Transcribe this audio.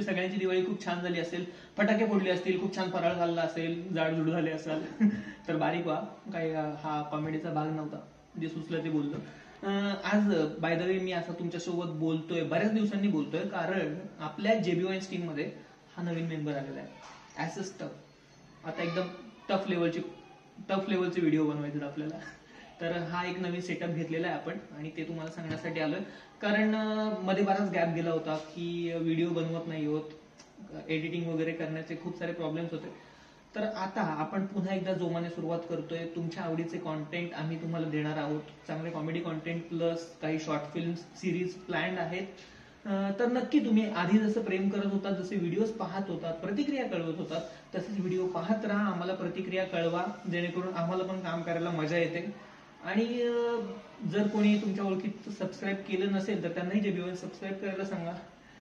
तुमची सगळ्यांची दिवाळी खूप छान झाली असेल, फटाके फोडले असतील, खूप छान फराळ खाल्ला असेल, जाडजूड झाले असाल तर बारीक व्हा, काही हा कॉमेडीचा भाग नव्हता, जे सुचलं ते बोललो. आज बाय द वे मी असं तुमच्यासोबत बोलतोय, बऱ्याच दिवसांनी बोलतोय, कारण आपल्या JB टीम मध्ये हा नवीन मेंबर आलेला आहे. ऍज टफ, आता एकदम टफ लेवलचे व्हिडिओ बनवायचे आपल्याला, तर हा एक नवीन सेटअप घेतलेला आहे आपण, आणि ते तुम्हाला सांगण्यासाठी आलोय. कारण मध्ये बराच गॅप गेला होता की व्हिडिओ बनवत नाही होत, एडिटिंग वगैरे करण्याचे खूप सारे प्रॉब्लेम्स होते. तर आता आपण पुन्हा एकदा जोमाने सुरुवात करतोय. तुमच्या आवडीचे कॉन्टेंट आम्ही तुम्हाला देणार आहोत, चांगले कॉमेडी कॉन्टेंट प्लस काही शॉर्ट फिल्म सिरीज प्लॅन्ड आहेत. तर नक्की तुम्ही आधी जसं प्रेम करत होतात, जसे व्हिडिओज पाहत होतात, प्रतिक्रिया कळवत होतात, तसेच व्हिडिओ पाहत राहा, आम्हाला प्रतिक्रिया कळवा, जेणेकरून आम्हाला पण काम करायला मजा येते. आणि जर कोणी तुमच्या ओळखीत सबस्क्राईब केलं नसेल तर त्यांनाही JB सबस्क्राईब करायला सांगा.